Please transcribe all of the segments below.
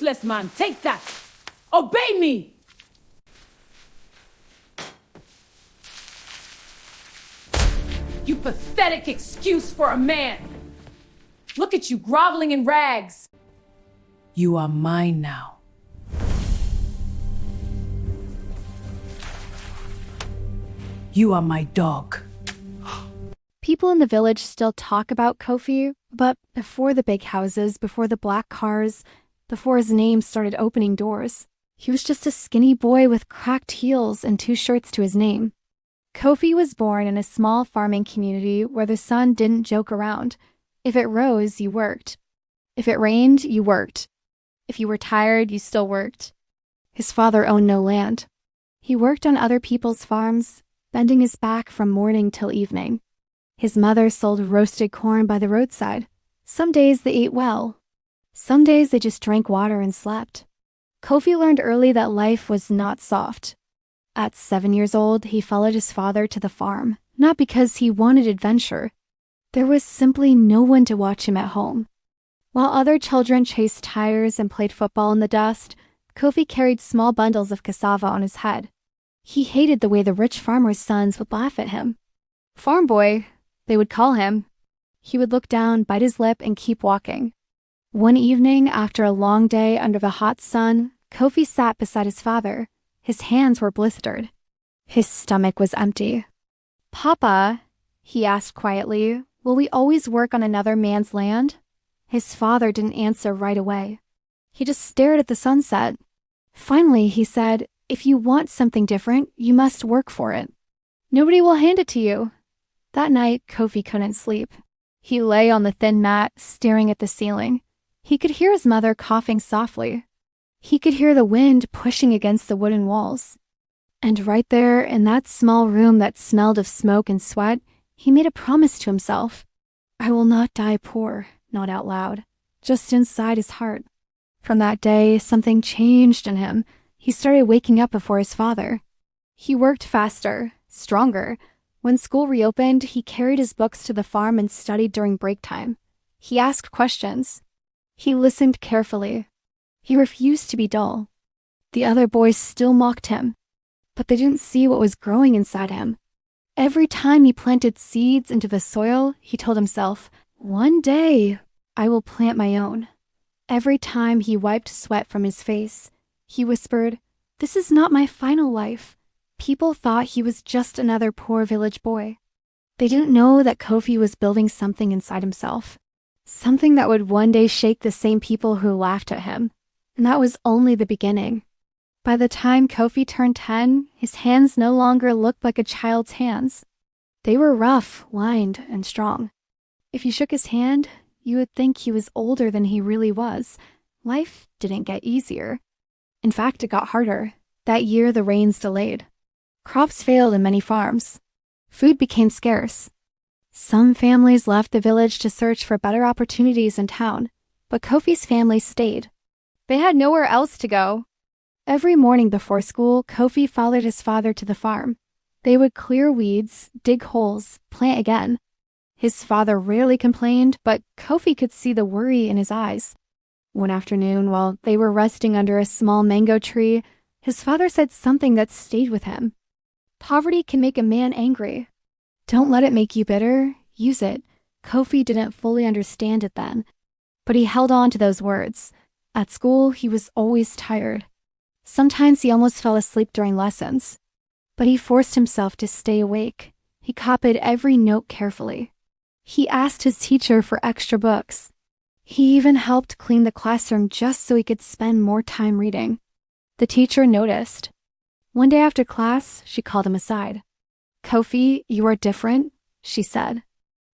useless, man. Take that. Obey me. You pathetic excuse for a man. Look at you groveling in rags. You are mine now. You are my dog. People in the village still talk about Kofi, but before the big houses, before the black cars, before his name started opening doors, he was just a skinny boy with cracked heels and 2 shirts to his name. Kofi was born in a small farming community where the sun didn't joke around. If it rose, you worked. If it rained, you worked. If you were tired, you still worked. His father owned no land. He worked on other people's farms, bending his back from morning till evening. His mother sold roasted corn by the roadside. Some days they ate well. Some days they just drank water and slept. Kofi learned early that life was not soft. At 7 years old, he followed his father to the farm, not because he wanted adventure. There was simply no one to watch him at home. While other children chased tires and played football in the dust, Kofi carried small bundles of cassava on his head. He hated the way the rich farmers' sons would laugh at him. "Farm boy," they would call him. He would look down, bite his lip, and keep walking. One evening, after a long day under the hot sun, Kofi sat beside his father. His hands were blistered. His stomach was empty. "Papa," he asked quietly, "will we always work on another man's land?" His father didn't answer right away. He just stared at the sunset. Finally, he said, "If you want something different, you must work for it. Nobody will hand it to you." That night, Kofi couldn't sleep. He lay on the thin mat, staring at the ceiling. He could hear his mother coughing softly. He could hear the wind pushing against the wooden walls. And right there, in that small room that smelled of smoke and sweat, he made a promise to himself. "I will not die poor," not out loud, just inside his heart. From that day, something changed in him. He started waking up before his father. He worked faster, stronger. When school reopened, he carried his books to the farm and studied during break time. He asked questions. He listened carefully. He refused to be dull. The other boys still mocked him, but they didn't see what was growing inside him. Every time he planted seeds into the soil, he told himself, "One day, I will plant my own." Every time he wiped sweat from his face, he whispered, "This is not my final life." People thought he was just another poor village boy. They didn't know that Kofi was building something inside himself, something that would one day shake the same people who laughed at him. And that was only the beginning. By the time Kofi turned 10, his hands no longer looked like a child's hands. They were rough, lined, and strong. If you shook his hand, you would think he was older than he really was. Life didn't get easier. In fact, it got harder. That year, the rains delayed. Crops failed in many farms. Food became scarce. Some families left the village to search for better opportunities in town, but Kofi's family stayed. They had nowhere else to go. Every morning before school, Kofi followed his father to the farm. They would clear weeds, dig holes, plant again. His father rarely complained, but Kofi could see the worry in his eyes. One afternoon, while they were resting under a small mango tree, his father said something that stayed with him. "Poverty can make a man angry. Don't let it make you bitter. Use it." Kofi didn't fully understand it then, but he held on to those words. At school, he was always tired. Sometimes he almost fell asleep during lessons. But he forced himself to stay awake. He copied every note carefully. He asked his teacher for extra books. He even helped clean the classroom just so he could spend more time reading. The teacher noticed. One day after class, she called him aside. "Kofi, you are different," she said.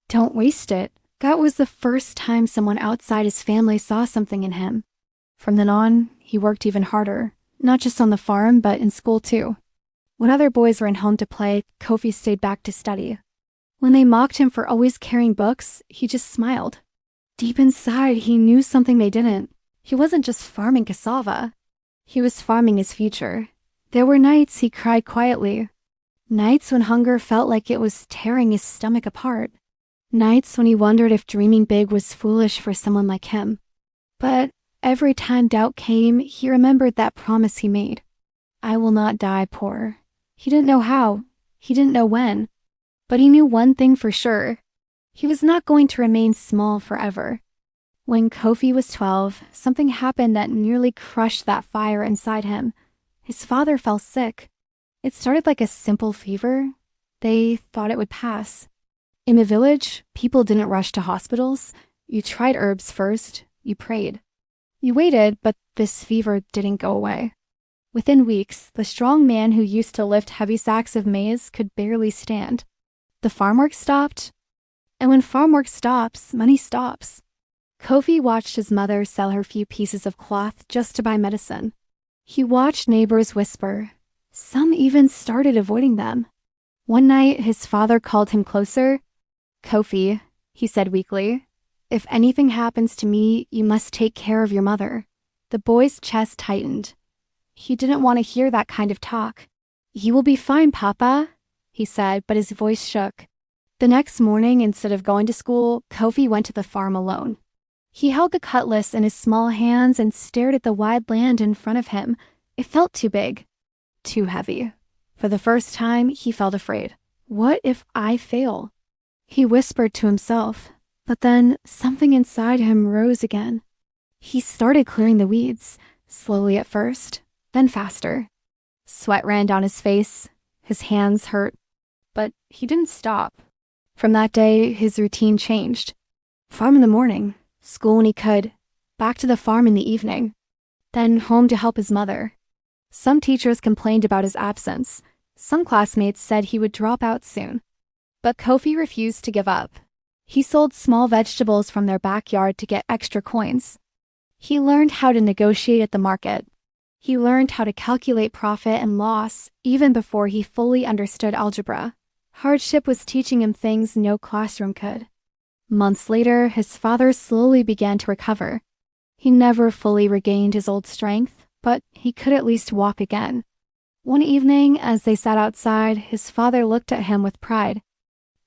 "Don't waste it." That was the first time someone outside his family saw something in him. From then on, he worked even harder, not just on the farm, but in school too. When other boys were in home to play, Kofi stayed back to study. When they mocked him for always carrying books, he just smiled. Deep inside, he knew something they didn't. He wasn't just farming cassava. He was farming his future. There were nights he cried quietly. Nights when hunger felt like it was tearing his stomach apart. Nights when he wondered if dreaming big was foolish for someone like him. But Every time doubt came, he remembered that promise he made. I will not die poor. He didn't know how. He didn't know when. But he knew one thing for sure. He was not going to remain small forever. When Kofi was 12, something happened that nearly crushed that fire inside him. His father fell sick. It started like a simple fever. They thought it would pass. In the village, people didn't rush to hospitals. You tried herbs first. You prayed. You waited, but this fever didn't go away. Within weeks, the strong man who used to lift heavy sacks of maize could barely stand. The farm work stopped. And when farm work stops, money stops. Kofi watched his mother sell her few pieces of cloth just to buy medicine. He watched neighbors whisper. Some even started avoiding them. One night, his father called him closer. Kofi, he said weakly, if anything happens to me, you must take care of your mother. The boy's chest tightened. He didn't want to hear that kind of talk. You will be fine, Papa, he said, but his voice shook. The next morning, instead of going to school, Kofi went to the farm alone. He held the cutlass in his small hands and stared at the wide land in front of him. It felt too big, too heavy. For the first time, he felt afraid. What if I fail? He whispered to himself, but then something inside him rose again. He started clearing the weeds, slowly at first, then faster. Sweat ran down his face. His hands hurt. But he didn't stop. From that day, his routine changed. Farm in the morning, school when he could, back to the farm in the evening, then home to help his mother. Some teachers complained about his absence. Some classmates said he would drop out soon. But Kofi refused to give up. He sold small vegetables from their backyard to get extra coins. He learned how to negotiate at the market. He learned how to calculate profit and loss even before he fully understood algebra. Hardship was teaching him things no classroom could. Months later, his father slowly began to recover. He never fully regained his old strength, but he could at least walk again. One evening, as they sat outside, his father looked at him with pride.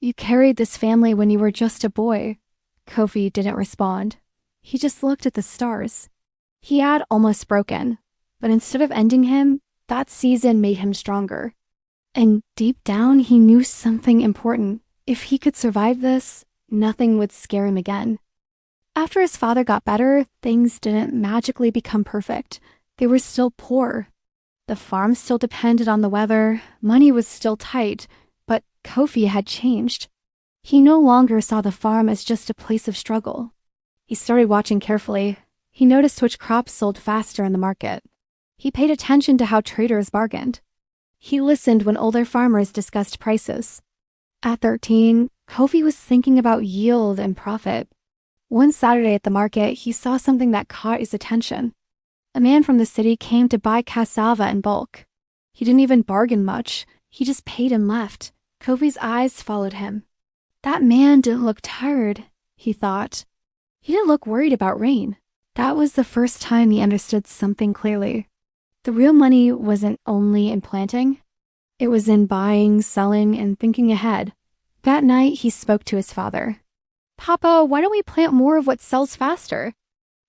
You carried this family when you were just a boy. Kofi didn't respond. He just looked at the stars. He had almost broken, but instead of ending him, that season made him stronger. And deep down, he knew something important. If he could survive this, nothing would scare him again. After his father got better, things didn't magically become perfect. They were still poor. The farm still depended on the weather, money was still tight, but Kofi had changed. He no longer saw the farm as just a place of struggle. He started watching carefully. He noticed which crops sold faster in the market. He paid attention to how traders bargained. He listened when older farmers discussed prices. At 13, Kofi was thinking about yield and profit. One Saturday at the market, he saw something that caught his attention. A man from the city came to buy cassava in bulk. He didn't even bargain much. He just paid and left. Kofi's eyes followed him. That man didn't look tired, he thought. He didn't look worried about rain. That was the first time he understood something clearly. The real money wasn't only in planting. It was in buying, selling, and thinking ahead. That night, he spoke to his father. Papa, why don't we plant more of what sells faster?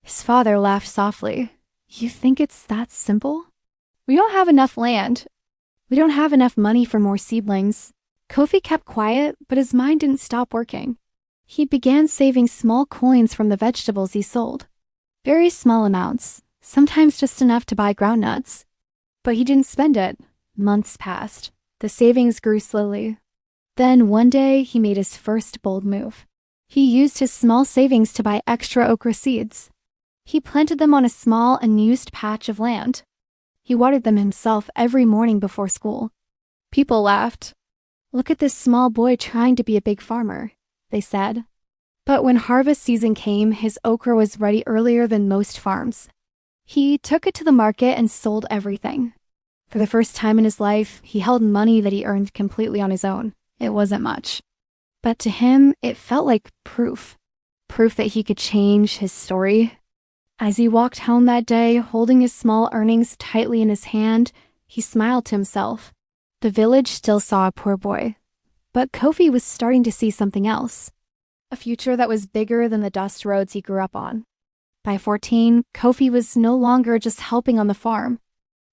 His father laughed softly. You think it's that simple? We don't have enough land. We don't have enough money for more seedlings. Kofi kept quiet, but his mind didn't stop working. He began saving small coins from the vegetables he sold. Very small amounts, sometimes just enough to buy groundnuts. But he didn't spend it. Months passed. The savings grew slowly. Then one day, he made his first bold move. He used his small savings to buy extra okra seeds. He planted them on a small, unused patch of land. He watered them himself every morning before school. People laughed. Look at this small boy trying to be a big farmer, they said. But when harvest season came, his okra was ready earlier than most farms. He took it to the market and sold everything. For the first time in his life, he held money that he earned completely on his own. It wasn't much. But to him, it felt like proof. Proof that he could change his story. As he walked home that day, holding his small earnings tightly in his hand, he smiled to himself. The village still saw a poor boy. But Kofi was starting to see something else. A future that was bigger than the dust roads he grew up on. By 14, Kofi was no longer just helping on the farm.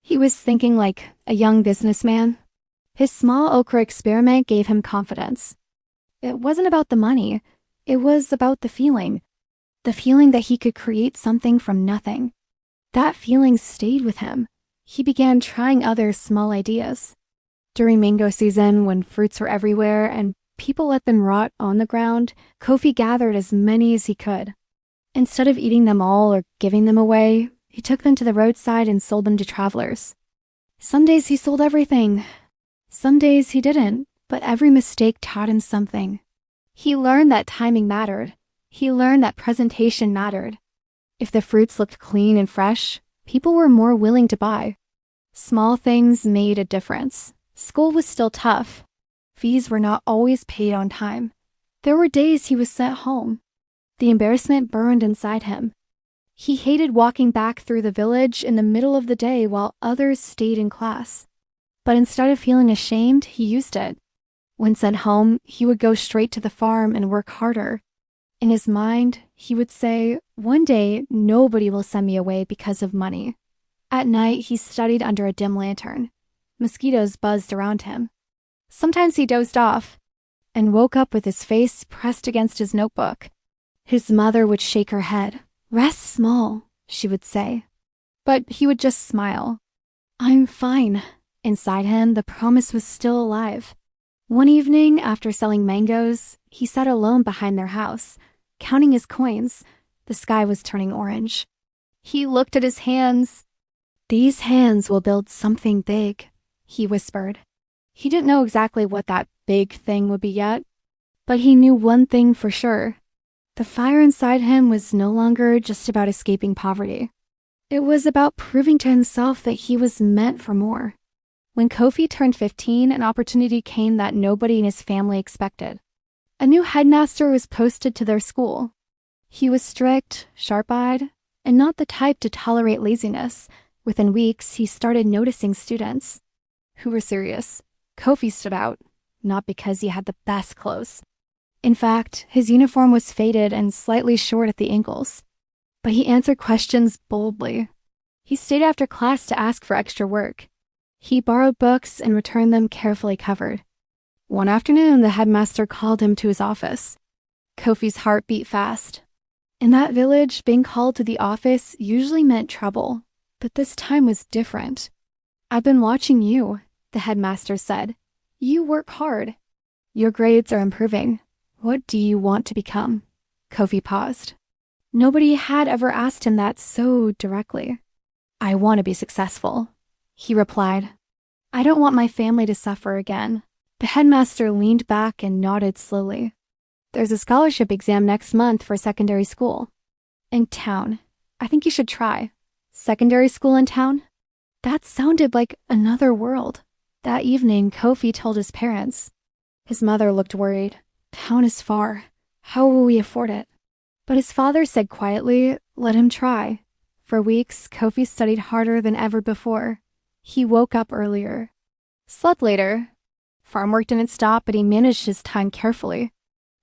He was thinking like a young businessman. His small okra experiment gave him confidence. It wasn't about the money. It was about the feeling. The feeling that he could create something from nothing. That feeling stayed with him. He began trying other small ideas. During mango season, when fruits were everywhere and people let them rot on the ground, Kofi gathered as many as he could. Instead of eating them all or giving them away, he took them to the roadside and sold them to travelers. Some days he sold everything. Some days he didn't, but every mistake taught him something. He learned that timing mattered. He learned that presentation mattered. If the fruits looked clean and fresh, people were more willing to buy. Small things made a difference. School was still tough. Fees were not always paid on time. There were days he was sent home. The embarrassment burned inside him. He hated walking back through the village in the middle of the day while others stayed in class. But instead of feeling ashamed, he used it. When sent home, he would go straight to the farm and work harder. In his mind, he would say, "One day, nobody will send me away because of money." At night, he studied under a dim lantern. Mosquitoes buzzed around him. Sometimes he dozed off and woke up with his face pressed against his notebook. His mother would shake her head. "Rest small," she would say. But he would just smile. "I'm fine." Inside him, the promise was still alive. One evening, after selling mangoes, he sat alone behind their house, counting his coins. The sky was turning orange. He looked at his hands. "These hands will build something big," he whispered. He didn't know exactly what that big thing would be yet, but he knew one thing for sure. The fire inside him was no longer just about escaping poverty. It was about proving to himself that he was meant for more. When Kofi turned 15, an opportunity came that nobody in his family expected. A new headmaster was posted to their school. He was strict, sharp-eyed, and not the type to tolerate laziness. Within weeks, he started noticing students who were serious. Kofi stood out, not because he had the best clothes. In fact, his uniform was faded and slightly short at the ankles. But he answered questions boldly. He stayed after class to ask for extra work. He borrowed books and returned them carefully covered. One afternoon, the headmaster called him to his office. Kofi's heart beat fast. In that village, being called to the office usually meant trouble, but this time was different. "I've been watching you," the headmaster said. "You work hard. Your grades are improving. What do you want to become?" Kofi paused. Nobody had ever asked him that so directly. "I want to be successful," he replied. "I don't want my family to suffer again." The headmaster leaned back and nodded slowly. "There's a scholarship exam next month for secondary school. In town. I think you should try." Secondary school in town? That sounded like another world. That evening, Kofi told his parents. His mother looked worried. "Town is far. How will we afford it?" But his father said quietly, "Let him try." For weeks, Kofi studied harder than ever before. He woke up earlier, slept later. Farm work didn't stop, but he managed his time carefully.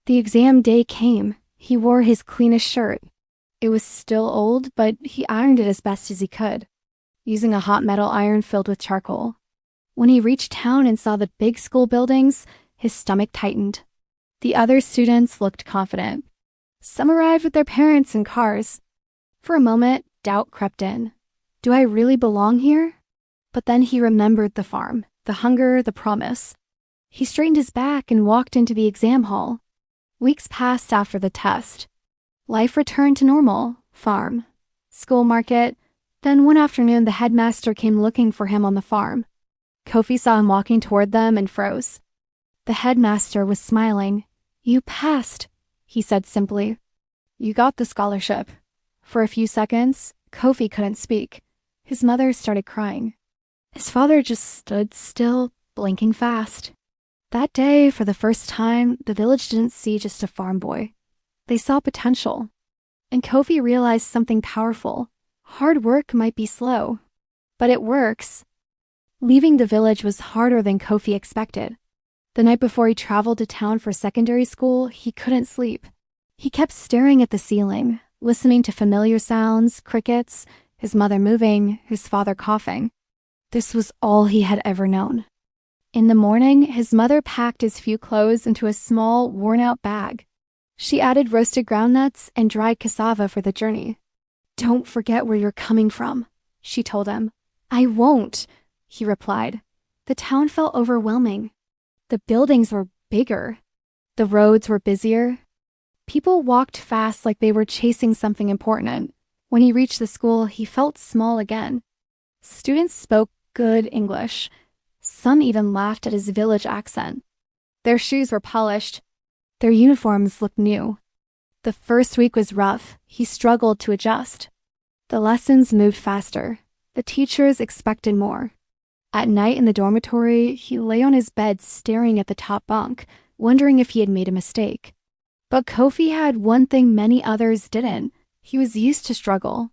The exam day came. He wore his cleanest shirt. It was still old, but he ironed it as best as he could, using a hot metal iron filled with charcoal. When he reached town and saw the big school buildings, his stomach tightened. The other students looked confident. Some arrived with their parents in cars. For a moment, doubt crept in. Do I really belong here? But then he remembered the farm, the hunger, the promise. He straightened his back and walked into the exam hall. Weeks passed after the test. Life returned to normal. Farm, school market. Then one afternoon, the headmaster came looking for him on the farm. Kofi saw him walking toward them and froze. The headmaster was smiling. "You passed," he said simply. "You got the scholarship." For a few seconds, Kofi couldn't speak. His mother started crying. His father just stood still, blinking fast. That day, for the first time, the village didn't see just a farm boy. They saw potential. And Kofi realized something powerful. Hard work might be slow, but it works. Leaving the village was harder than Kofi expected. The night before he traveled to town for secondary school, he couldn't sleep. He kept staring at the ceiling, listening to familiar sounds, crickets, his mother moving, his father coughing. This was all he had ever known. In the morning, his mother packed his few clothes into a small, worn-out bag. She added roasted groundnuts and dried cassava for the journey. "Don't forget where you're coming from," she told him. "I won't," he replied. The town felt overwhelming. The buildings were bigger. The roads were busier. People walked fast like they were chasing something important. When he reached the school, he felt small again. Students spoke good English. Some even laughed at his village accent. Their shoes were polished. Their uniforms looked new. The first week was rough. He struggled to adjust. The lessons moved faster. The teachers expected more. At night in the dormitory, he lay on his bed staring at the top bunk, wondering if he had made a mistake. But Kofi had one thing many others didn't. He was used to struggle.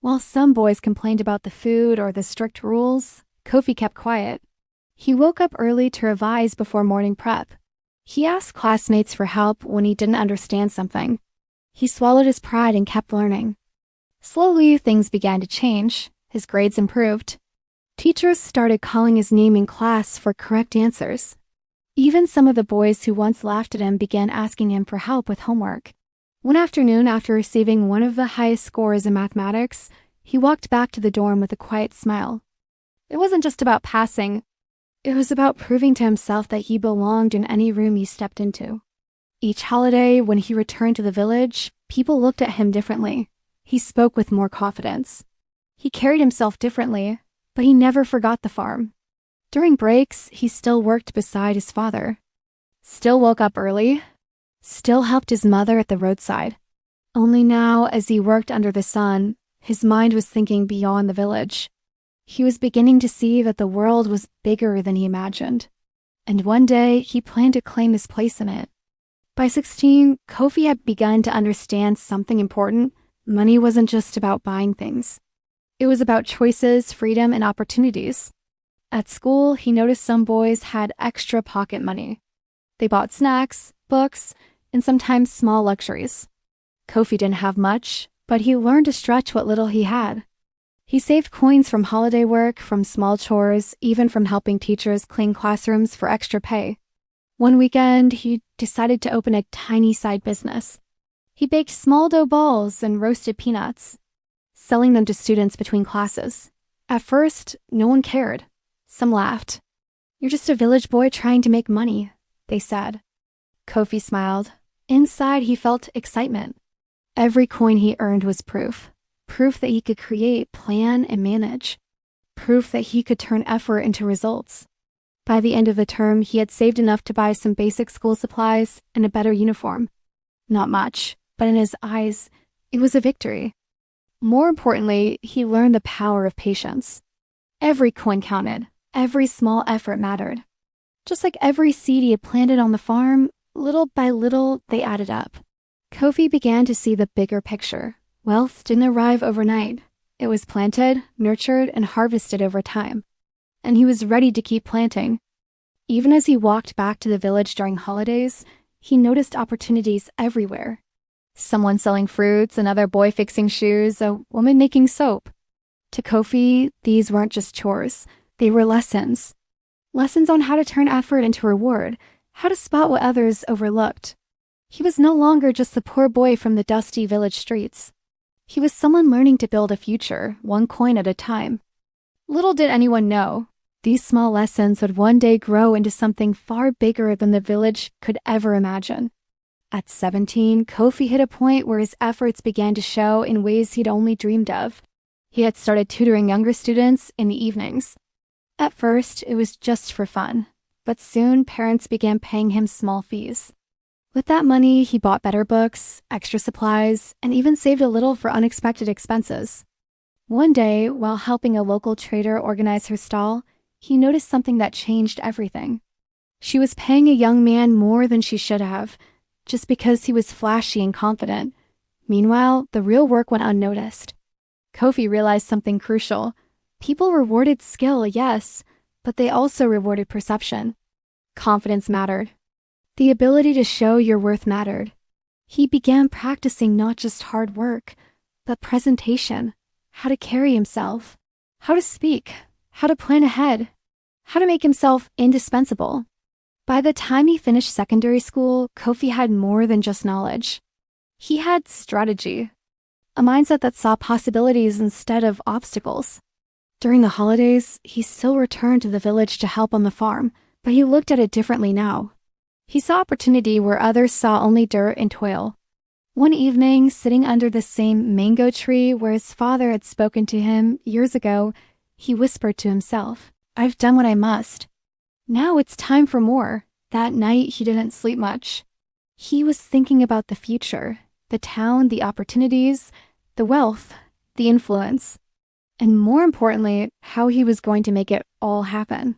While some boys complained about the food or the strict rules, Kofi kept quiet. He woke up early to revise before morning prep. He asked classmates for help when he didn't understand something. He swallowed his pride and kept learning. Slowly, things began to change. His grades improved. Teachers started calling his name in class for correct answers. Even some of the boys who once laughed at him began asking him for help with homework. One afternoon, after receiving one of the highest scores in mathematics, he walked back to the dorm with a quiet smile. It wasn't just about passing. It was about proving to himself that he belonged in any room he stepped into. Each holiday, when he returned to the village, people looked at him differently. He spoke with more confidence. He carried himself differently, but he never forgot the farm. During breaks, he still worked beside his father. Still woke up early. Still helped his mother at the roadside. Only now, as he worked under the sun, his mind was thinking beyond the village. He was beginning to see that the world was bigger than he imagined. And one day, he planned to claim his place in it. By 16, Kofi had begun to understand something important. Money wasn't just about buying things. It was about choices, freedom, and opportunities. At school, he noticed some boys had extra pocket money. They bought snacks, books, and sometimes small luxuries. Kofi didn't have much, but he learned to stretch what little he had. He saved coins from holiday work, from small chores, even from helping teachers clean classrooms for extra pay. One weekend, he decided to open a tiny side business. He baked small dough balls and roasted peanuts, selling them to students between classes. At first, no one cared. Some laughed. "You're just a village boy trying to make money," they said. Kofi smiled. Inside, he felt excitement. Every coin he earned was proof. Proof that he could create, plan, and manage. Proof that he could turn effort into results. By the end of the term, he had saved enough to buy some basic school supplies and a better uniform. Not much, but in his eyes, it was a victory. More importantly, he learned the power of patience. Every coin counted. Every small effort mattered. Just like every seed he had planted on the farm, little by little, they added up. Kofi began to see the bigger picture. Wealth didn't arrive overnight. It was planted, nurtured, and harvested over time. And he was ready to keep planting. Even as he walked back to the village during holidays, he noticed opportunities everywhere. Someone selling fruits, another boy fixing shoes, a woman making soap. To Kofi, these weren't just chores. They were lessons. Lessons on how to turn effort into reward, how to spot what others overlooked. He was no longer just the poor boy from the dusty village streets. He was someone learning to build a future, one coin at a time. Little did anyone know, these small lessons would one day grow into something far bigger than the village could ever imagine. At 17, Kofi hit a point where his efforts began to show in ways he'd only dreamed of. He had started tutoring younger students in the evenings. At first, it was just for fun, but soon parents began paying him small fees. With that money, he bought better books, extra supplies, and even saved a little for unexpected expenses. One day, while helping a local trader organize her stall, he noticed something that changed everything. She was paying a young man more than she should have, just because he was flashy and confident. Meanwhile, the real work went unnoticed. Kofi realized something crucial. People rewarded skill, yes, but they also rewarded perception. Confidence mattered. The ability to show your worth mattered. He began practicing not just hard work, but presentation, how to carry himself, how to speak, how to plan ahead, how to make himself indispensable. By the time he finished secondary school, Kofi had more than just knowledge. He had strategy, a mindset that saw possibilities instead of obstacles. During the holidays, he still returned to the village to help on the farm, but he looked at it differently now. He saw opportunity where others saw only dirt and toil. One evening, sitting under the same mango tree where his father had spoken to him years ago, he whispered to himself, "I've done what I must. Now it's time for more." That night, he didn't sleep much. He was thinking about the future, the town, the opportunities, the wealth, the influence, and more importantly, how he was going to make it all happen.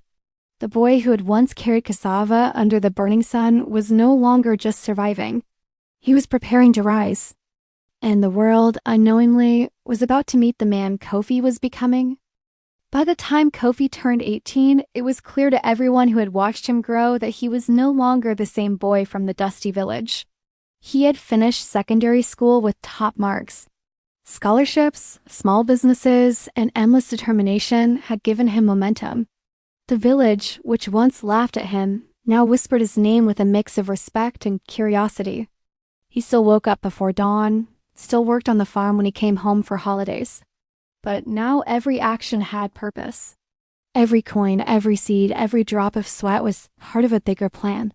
The boy who had once carried cassava under the burning sun was no longer just surviving. He was preparing to rise. And the world, unknowingly, was about to meet the man Kofi was becoming. By the time Kofi turned 18, it was clear to everyone who had watched him grow that he was no longer the same boy from the dusty village. He had finished secondary school with top marks. Scholarships, small businesses, and endless determination had given him momentum. The village, which once laughed at him, now whispered his name with a mix of respect and curiosity. He still woke up before dawn, still worked on the farm when he came home for holidays. But now every action had purpose. Every coin, every seed, every drop of sweat was part of a bigger plan.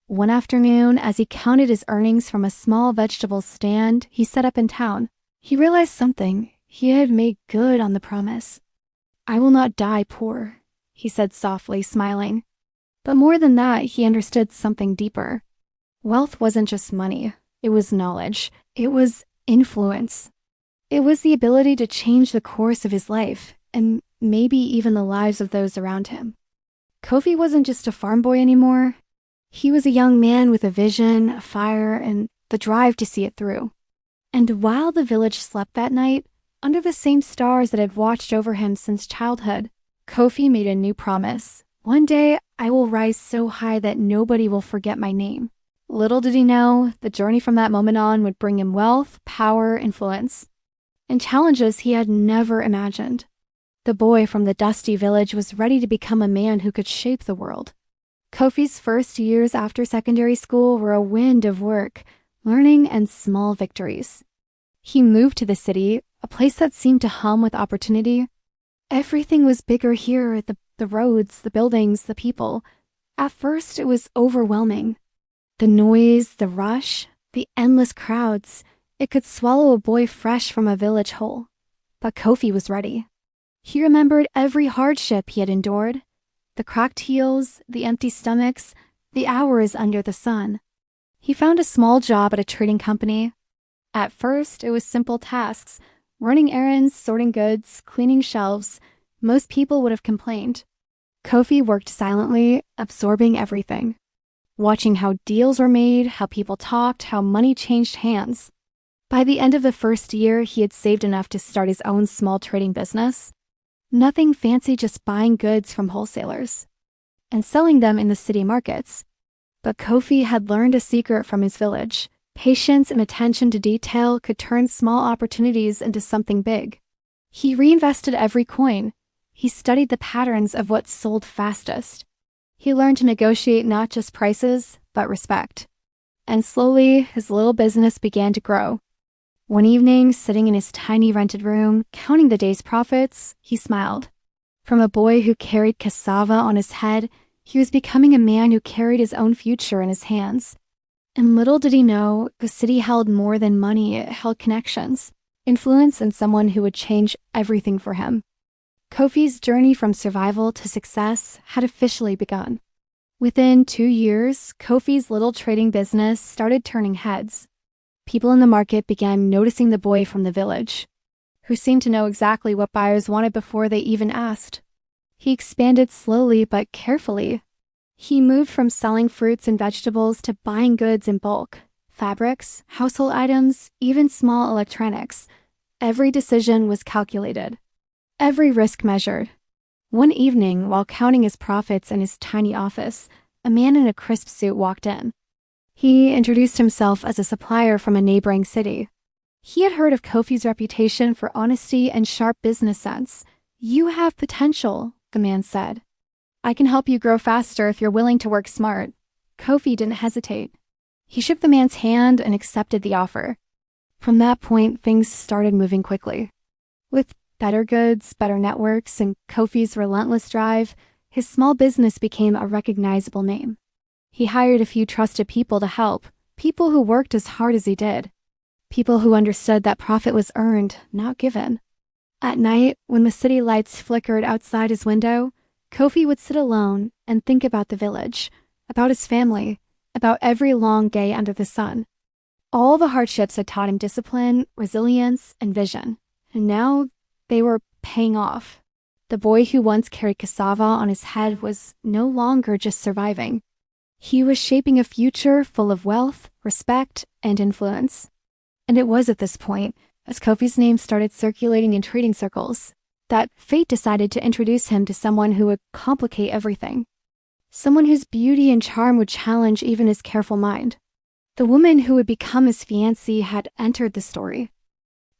One afternoon, as he counted his earnings from a small vegetable stand he set up in town, he realized something. He had made good on the promise. "I will not die poor," he said softly, smiling. But more than that, he understood something deeper. Wealth wasn't just money. It was knowledge. It was influence. It was the ability to change the course of his life, and maybe even the lives of those around him. Kofi wasn't just a farm boy anymore. He was a young man with a vision, a fire, and the drive to see it through. And while the village slept that night, under the same stars that had watched over him since childhood, Kofi made a new promise. "One day, I will rise so high that nobody will forget my name." Little did he know, the journey from that moment on would bring him wealth, power, influence, and challenges he had never imagined. The boy from the dusty village was ready to become a man who could shape the world. Kofi's first years after secondary school were a wind of work, learning, and small victories. He moved to the city, a place that seemed to hum with opportunity. Everything was bigger here, the roads, the buildings, the people. At first, it was overwhelming. The noise, the rush, the endless crowds. It could swallow a boy fresh from a village hole. But Kofi was ready. He remembered every hardship he had endured. The cracked heels, the empty stomachs, the hours under the sun. He found a small job at a trading company. At first, it was simple tasks, running errands, sorting goods, cleaning shelves. Most people would have complained. Kofi worked silently, absorbing everything. Watching how deals were made, how people talked, how money changed hands. By the end of the first year, he had saved enough to start his own small trading business. Nothing fancy, just buying goods from wholesalers and selling them in the city markets. But Kofi had learned a secret from his village. Patience and attention to detail could turn small opportunities into something big. He reinvested every coin. He studied the patterns of what sold fastest. He learned to negotiate not just prices, but respect. And slowly, his little business began to grow. One evening, sitting in his tiny rented room, counting the day's profits, he smiled. From a boy who carried cassava on his head, he was becoming a man who carried his own future in his hands. And little did he know, the city held more than money. It held connections, influence, and someone who would change everything for him. Kofi's journey from survival to success had officially begun. Within 2 years, Kofi's little trading business started turning heads. People in the market began noticing the boy from the village, who seemed to know exactly what buyers wanted before they even asked. He expanded slowly but carefully. He moved from selling fruits and vegetables to buying goods in bulk, fabrics, household items, even small electronics. Every decision was calculated, every risk measured. One evening, while counting his profits in his tiny office, a man in a crisp suit walked in. He introduced himself as a supplier from a neighboring city. He had heard of Kofi's reputation for honesty and sharp business sense. "You have potential," the man said. "I can help you grow faster if you're willing to work smart." Kofi didn't hesitate. He shook the man's hand and accepted the offer. From that point, things started moving quickly. With better goods, better networks, and Kofi's relentless drive, his small business became a recognizable name. He hired a few trusted people to help, people who worked as hard as he did, people who understood that profit was earned, not given. At night, when the city lights flickered outside his window, Kofi would sit alone and think about the village, about his family, about every long day under the sun. All the hardships had taught him discipline, resilience, and vision, and now they were paying off. The boy who once carried cassava on his head was no longer just surviving. He was shaping a future full of wealth, respect, and influence. And it was at this point, as Kofi's name started circulating in trading circles, that fate decided to introduce him to someone who would complicate everything. Someone whose beauty and charm would challenge even his careful mind. The woman who would become his fiancée had entered the story.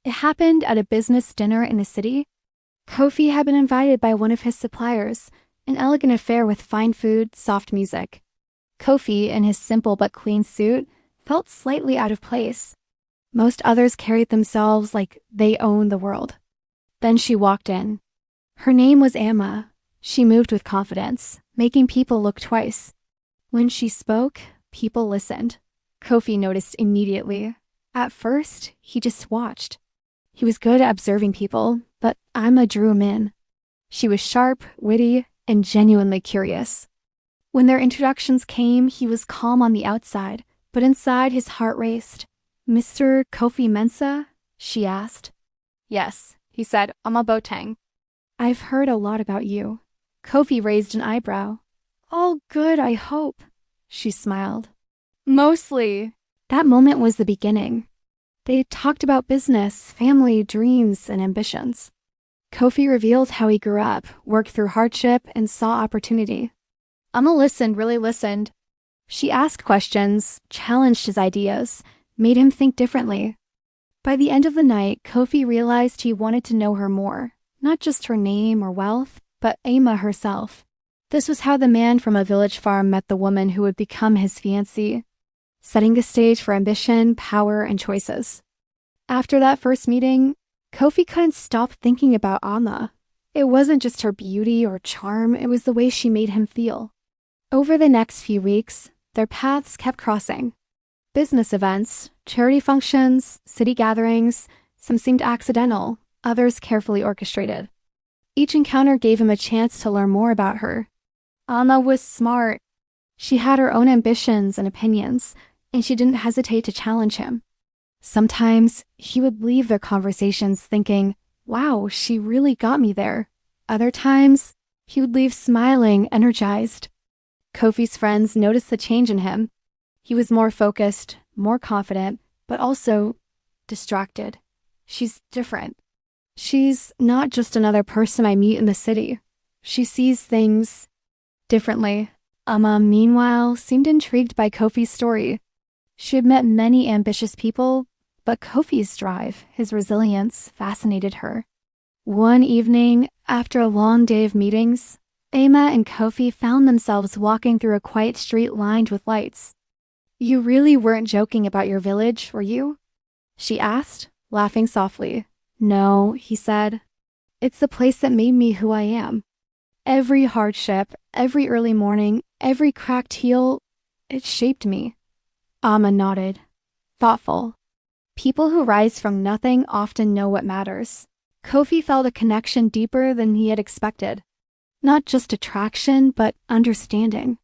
It happened at a business dinner in the city. Kofi had been invited by one of his suppliers, an elegant affair with fine food, soft music. Kofi, in his simple but clean suit, felt slightly out of place. Most others carried themselves like they owned the world. Then she walked in. Her name was Ama. She moved with confidence, making people look twice. When she spoke, people listened. Kofi noticed immediately. At first, he just watched. He was good at observing people, but Ama drew him in. She was sharp, witty, and genuinely curious. When their introductions came, he was calm on the outside, but inside his heart raced. "Mr. Kofi Mensa?" she asked. "Yes," he said, "Ama Boteng." "I've heard a lot about you." Kofi raised an eyebrow. "All good, I hope," she smiled. "Mostly." That moment was the beginning. They talked about business, family, dreams, and ambitions. Kofi revealed how he grew up, worked through hardship, and saw opportunity. Amma listened, really listened. She asked questions, challenged his ideas, made him think differently. By the end of the night, Kofi realized he wanted to know her more, not just her name or wealth, but Ama herself. This was how the man from a village farm met the woman who would become his fiancée, setting the stage for ambition, power, and choices. After that first meeting, Kofi couldn't stop thinking about Ama. It wasn't just her beauty or charm, it was the way she made him feel. Over the next few weeks, their paths kept crossing. Business events, charity functions, city gatherings, some seemed accidental, others carefully orchestrated. Each encounter gave him a chance to learn more about her. Ama was smart. She had her own ambitions and opinions, and she didn't hesitate to challenge him. Sometimes he would leave their conversations thinking, "Wow, she really got me there." Other times, he would leave smiling, energized. Kofi's friends noticed the change in him. He was more focused, more confident, but also distracted. "She's different. She's not just another person I meet in the city. She sees things differently." Ama, meanwhile, seemed intrigued by Kofi's story. She had met many ambitious people, but Kofi's drive, his resilience, fascinated her. One evening, after a long day of meetings, Ama and Kofi found themselves walking through a quiet street lined with lights. "You really weren't joking about your village, were you?" she asked, laughing softly. "No," he said. "It's the place that made me who I am. Every hardship, every early morning, every cracked heel, it shaped me." Ama nodded, thoughtful. People who rise from nothing often know what matters. Kofi felt a connection deeper than he had expected. Not just attraction, but understanding.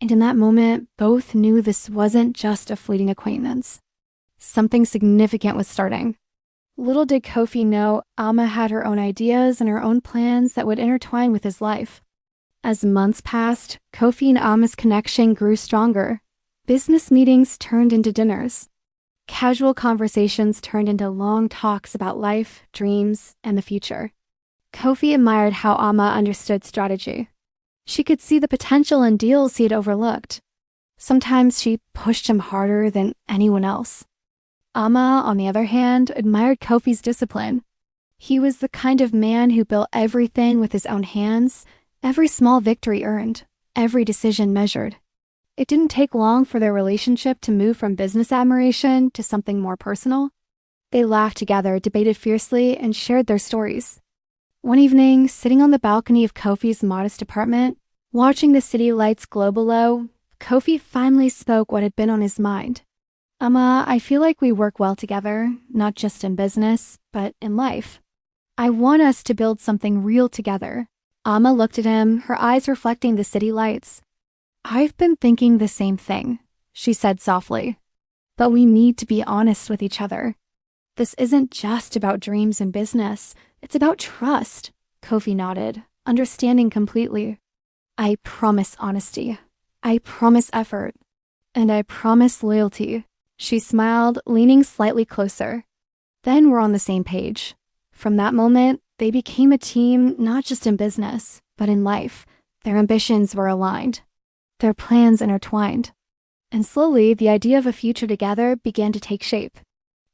And in that moment, both knew this wasn't just a fleeting acquaintance. Something significant was starting. Little did Kofi know, Ama had her own ideas and her own plans that would intertwine with his life. As months passed, Kofi and Ama's connection grew stronger. Business meetings turned into dinners. Casual conversations turned into long talks about life, dreams, and the future. Kofi admired how Ama understood strategy. She could see the potential in deals he had overlooked. Sometimes she pushed him harder than anyone else. Ama, on the other hand, admired Kofi's discipline. He was the kind of man who built everything with his own hands, every small victory earned, every decision measured. It didn't take long for their relationship to move from business admiration to something more personal. They laughed together, debated fiercely, and shared their stories. One evening, sitting on the balcony of Kofi's modest apartment, watching the city lights glow below, Kofi finally spoke what had been on his mind. Ama, I feel like we work well together, not just in business, but in life. I want us to build something real together. Ama looked at him, her eyes reflecting the city lights. I've been thinking the same thing, she said softly. But we need to be honest with each other. This isn't just about dreams and business. It's about trust. Kofi nodded, understanding completely. I promise honesty. I promise effort. And I promise loyalty. She smiled, leaning slightly closer. Then we're on the same page. From that moment, they became a team not just in business, but in life. Their ambitions were aligned. Their plans intertwined. And slowly, the idea of a future together began to take shape.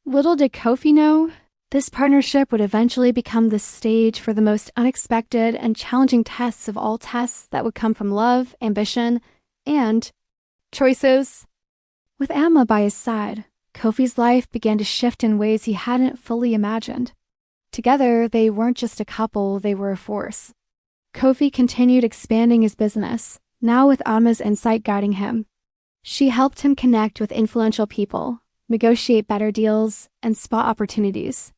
Little did Kofi know, this partnership would eventually become the stage for the most unexpected and challenging tests of all tests that would come from love, ambition, and choices. With Ama by his side, Kofi's life began to shift in ways he hadn't fully imagined. Together, they weren't just a couple, they were a force. Kofi continued expanding his business, now with Ama's insight guiding him. She helped him connect with influential people, negotiate better deals, and spot opportunities.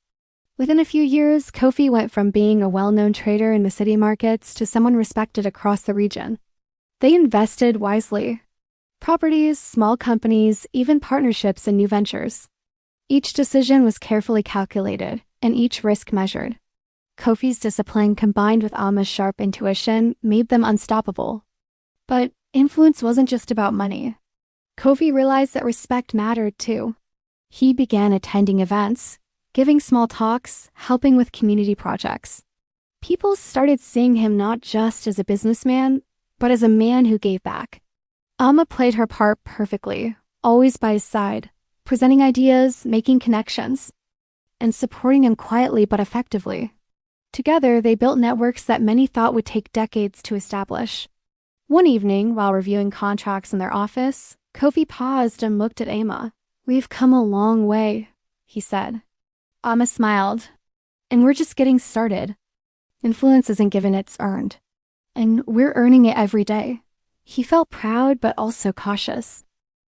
Within a few years, Kofi went from being a well-known trader in the city markets to someone respected across the region. They invested wisely. Properties, small companies, even partnerships in new ventures. Each decision was carefully calculated, and each risk measured. Kofi's discipline combined with Ama's sharp intuition made them unstoppable. But influence wasn't just about money. Kofi realized that respect mattered too. He began attending events, giving small talks, helping with community projects. People started seeing him not just as a businessman, but as a man who gave back. Ama played her part perfectly, always by his side, presenting ideas, making connections, and supporting him quietly but effectively. Together, they built networks that many thought would take decades to establish. One evening, while reviewing contracts in their office, Kofi paused and looked at Ama. We've come a long way, he said. Ama smiled. And we're just getting started. Influence isn't given, it's earned. And we're earning it every day. He felt proud but also cautious.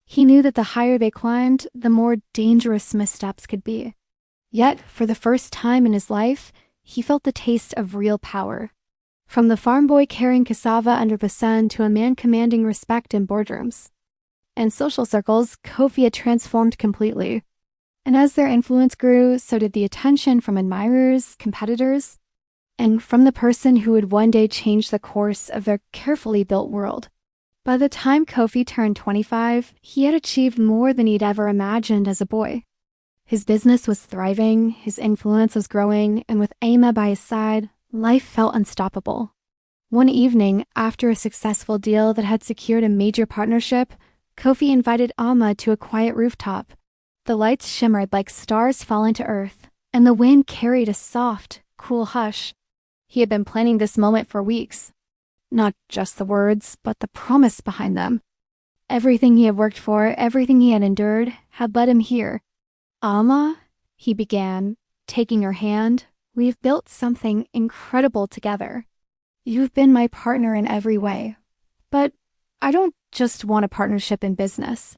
He knew that the higher they climbed, the more dangerous missteps could be. Yet, for the first time in his life, he felt the taste of real power. From the farm boy carrying cassava under the sun to a man commanding respect in boardrooms. In social circles, Kofi had transformed completely. And as their influence grew, so did the attention from admirers, competitors, and from the person who would one day change the course of their carefully built world. By the time Kofi turned 25, he had achieved more than he'd ever imagined as a boy. His business was thriving, his influence was growing, and with Ama by his side, life felt unstoppable. One evening, after a successful deal that had secured a major partnership, Kofi invited Ama to a quiet rooftop. The lights shimmered like stars falling to earth, and the wind carried a soft, cool hush. He had been planning this moment for weeks. Not just the words, but the promise behind them. Everything he had worked for, everything he had endured, had led him here. Ama, he began, taking her hand, we've built something incredible together. You've been my partner in every way. But I don't just want a partnership in business.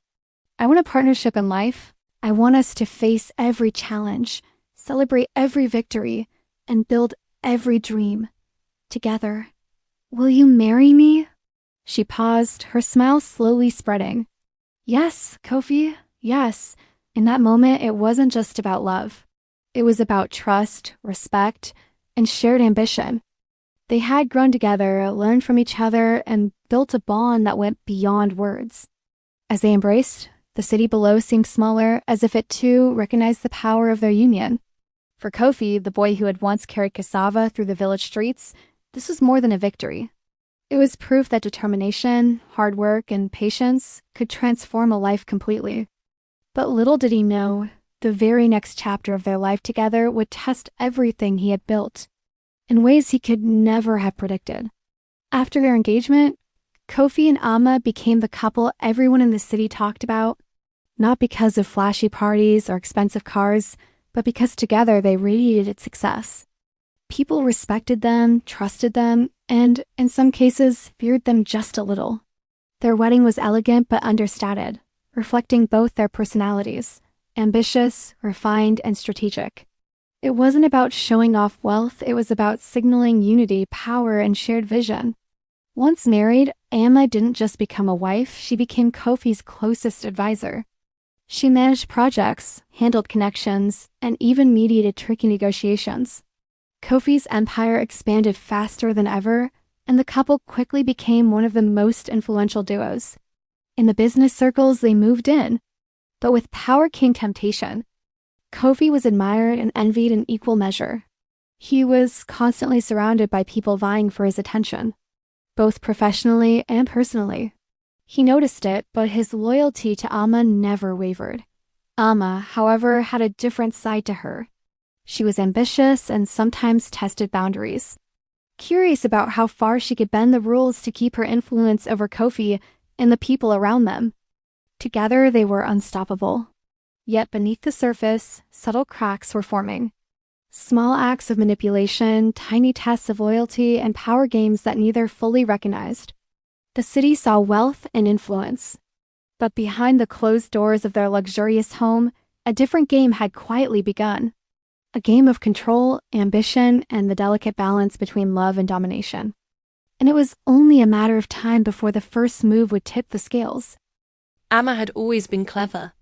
I want a partnership in life. I want us to face every challenge, celebrate every victory, and build every dream together. Will you marry me? She paused, her smile slowly spreading. Yes, Kofi, yes. In that moment, it wasn't just about love. It was about trust, respect, and shared ambition. They had grown together, learned from each other, and built a bond that went beyond words. As they embraced, the city below seemed smaller, as if it too recognized the power of their union. For Kofi, the boy who had once carried cassava through the village streets, this was more than a victory. It was proof that determination, hard work, and patience could transform a life completely. But little did he know, the very next chapter of their life together would test everything he had built in ways he could never have predicted. After their engagement, Kofi and Ama became the couple everyone in the city talked about, not because of flashy parties or expensive cars, but because together they radiated success. People respected them, trusted them, and, in some cases, feared them just a little. Their wedding was elegant but understated, reflecting both their personalities, ambitious, refined, and strategic. It wasn't about showing off wealth, it was about signaling unity, power, and shared vision. Once married, Ama didn't just become a wife, she became Kofi's closest advisor. She managed projects, handled connections, and even mediated tricky negotiations. Kofi's empire expanded faster than ever, and the couple quickly became one of the most influential duos. In the business circles, they moved in. But with power came temptation. Kofi was admired and envied in equal measure. He was constantly surrounded by people vying for his attention, both professionally and personally. He noticed it, but his loyalty to Ama never wavered. Ama, however, had a different side to her. She was ambitious and sometimes tested boundaries. Curious about how far she could bend the rules to keep her influence over Kofi and the people around them. Together, they were unstoppable. Yet beneath the surface, subtle cracks were forming. Small acts of manipulation, tiny tests of loyalty, and power games that neither fully recognized. The city saw wealth and influence. But behind the closed doors of their luxurious home, a different game had quietly begun. A game of control, ambition, and the delicate balance between love and domination. And it was only a matter of time before the first move would tip the scales. Ama had always been clever.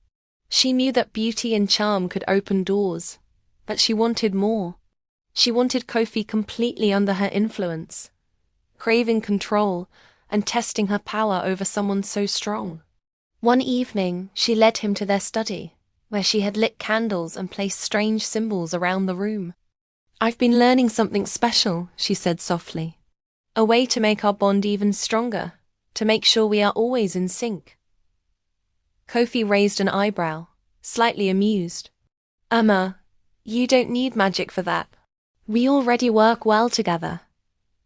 She knew that beauty and charm could open doors, but she wanted more. She wanted Kofi completely under her influence, craving control and testing her power over someone so strong. One evening, she led him to their study, where she had lit candles and placed strange symbols around the room. "I've been learning something special," she said softly. "A way to make our bond even stronger, to make sure we are always in sync." Kofi raised an eyebrow, slightly amused. "Ama, you don't need magic for that. We already work well together."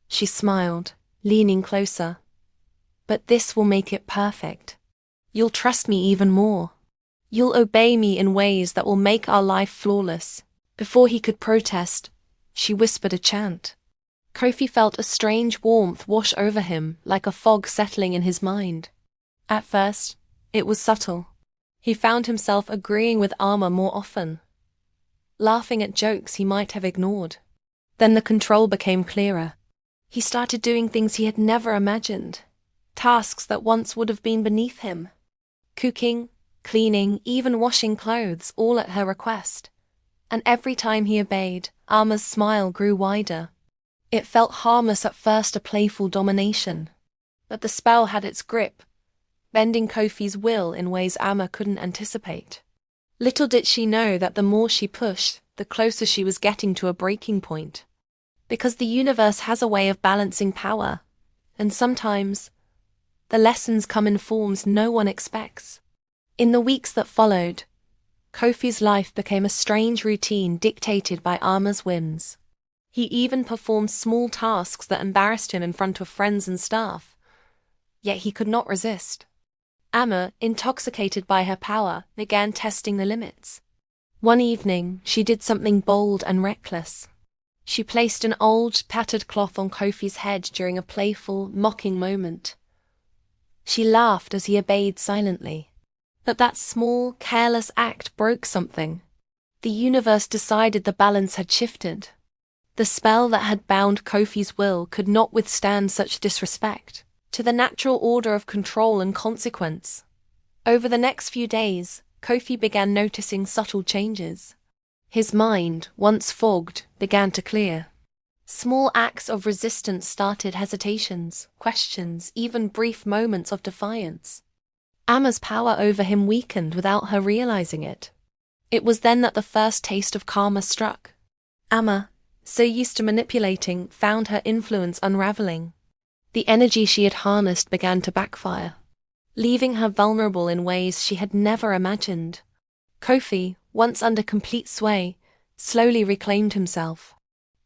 She smiled, leaning closer. "But this will make it perfect. You'll trust me even more. You'll obey me in ways that will make our life flawless." Before he could protest, she whispered a chant. Kofi felt a strange warmth wash over him, like a fog settling in his mind. At first, it was subtle. He found himself agreeing with Ama more often, laughing at jokes he might have ignored. Then the control became clearer. He started doing things he had never imagined, tasks that once would have been beneath him. Cooking, cleaning, even washing clothes, all at her request. And every time he obeyed, Ama's smile grew wider. It felt harmless at first, a playful domination. But the spell had its grip, bending Kofi's will in ways Ama couldn't anticipate. Little did she know that the more she pushed, the closer she was getting to a breaking point. Because the universe has a way of balancing power, and sometimes the lessons come in forms no one expects. In the weeks that followed, Kofi's life became a strange routine dictated by Ama's whims. He even performed small tasks that embarrassed him in front of friends and staff. Yet he could not resist. Ama, intoxicated by her power, began testing the limits. One evening, she did something bold and reckless. She placed an old, tattered cloth on Kofi's head during a playful, mocking moment. She laughed as he obeyed silently. But that small, careless act broke something. The universe decided the balance had shifted. The spell that had bound Kofi's will could not withstand such disrespect to the natural order of control and consequence. Over the next few days, Kofi began noticing subtle changes. His mind, once fogged, began to clear. Small acts of resistance started hesitations, questions, even brief moments of defiance. Ama's power over him weakened without her realizing it. It was then that the first taste of karma struck. Ama, so used to manipulating, found her influence unraveling. The energy she had harnessed began to backfire, leaving her vulnerable in ways she had never imagined. Kofi, once under complete sway, slowly reclaimed himself.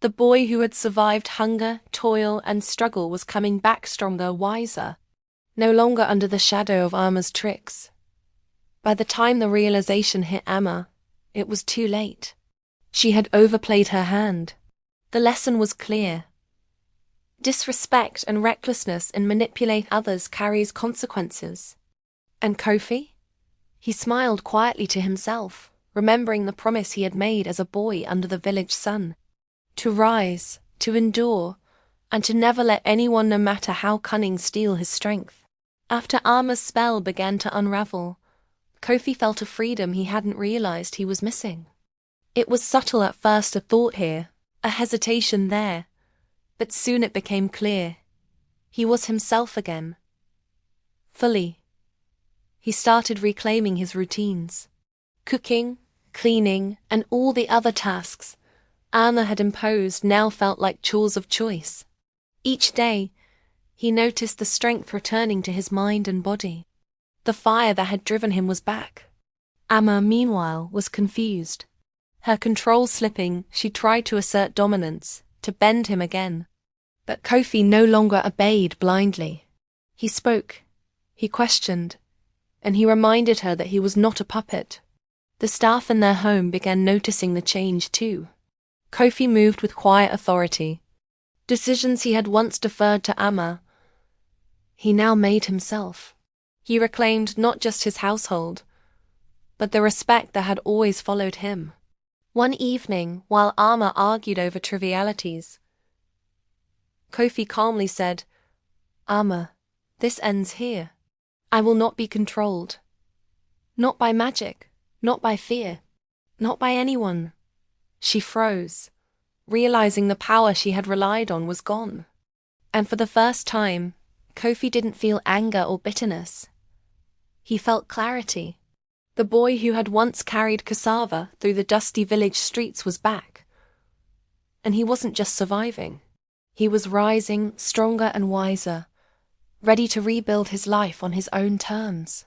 The boy who had survived hunger, toil, and struggle was coming back stronger, wiser, no longer under the shadow of Ama's tricks. By the time the realization hit Ama, it was too late. She had overplayed her hand. The lesson was clear. Disrespect and recklessness in manipulating others carries consequences. And Kofi? He smiled quietly to himself, remembering the promise he had made as a boy under the village sun. To rise, to endure, and to never let anyone, no matter how cunning, steal his strength. After Ama's spell began to unravel, Kofi felt a freedom he hadn't realized he was missing. It was subtle at first, a thought here, a hesitation there, but soon it became clear. He was himself again. Fully. He started reclaiming his routines. Cooking, cleaning, and all the other tasks Ama had imposed now felt like chores of choice. Each day, he noticed the strength returning to his mind and body. The fire that had driven him was back. Ama, meanwhile, was confused. Her control slipping, she tried to assert dominance, to bend him again. But Kofi no longer obeyed blindly. He spoke, he questioned, and he reminded her that he was not a puppet. The staff in their home began noticing the change too. Kofi moved with quiet authority. Decisions he had once deferred to Ama, he now made himself. He reclaimed not just his household, but the respect that had always followed him. One evening, while Ama argued over trivialities, Kofi calmly said, "Ama, this ends here. I will not be controlled. Not by magic, not by fear, not by anyone." She froze, realizing the power she had relied on was gone. And for the first time, Kofi didn't feel anger or bitterness. He felt clarity. The boy who had once carried cassava through the dusty village streets was back. And he wasn't just surviving. He was rising, stronger and wiser, ready to rebuild his life on his own terms.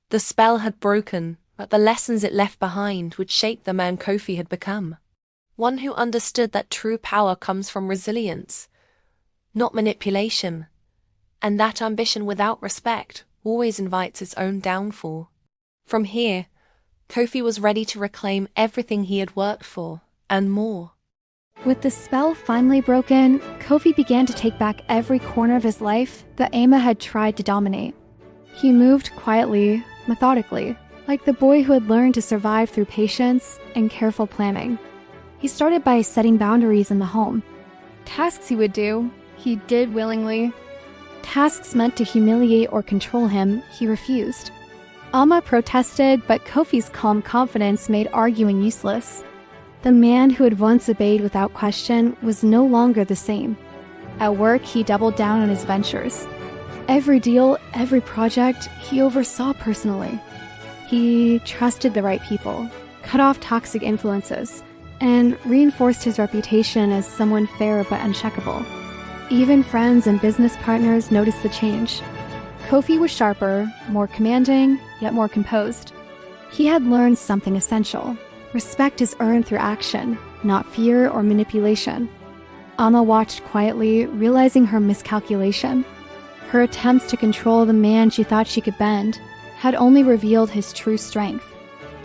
The spell had broken, but the lessons it left behind would shape the man Kofi had become. One who understood that true power comes from resilience, not manipulation, and that ambition without respect always invites its own downfall. From here, Kofi was ready to reclaim everything he had worked for, and more. With the spell finally broken, Kofi began to take back every corner of his life that Ama had tried to dominate. He moved quietly, methodically, like the boy who had learned to survive through patience and careful planning. He started by setting boundaries in the home. Tasks he would do, he did willingly. Tasks meant to humiliate or control him, he refused. Ama protested, but Kofi's calm confidence made arguing useless. The man who had once obeyed without question was no longer the same. At work, he doubled down on his ventures. Every deal, every project, he oversaw personally. He trusted the right people, cut off toxic influences, and reinforced his reputation as someone fair but uncheckable. Even friends and business partners noticed the change. Kofi was sharper, more commanding, yet more composed. He had learned something essential. Respect is earned through action, not fear or manipulation. Ama watched quietly, realizing her miscalculation. Her attempts to control the man she thought she could bend had only revealed his true strength.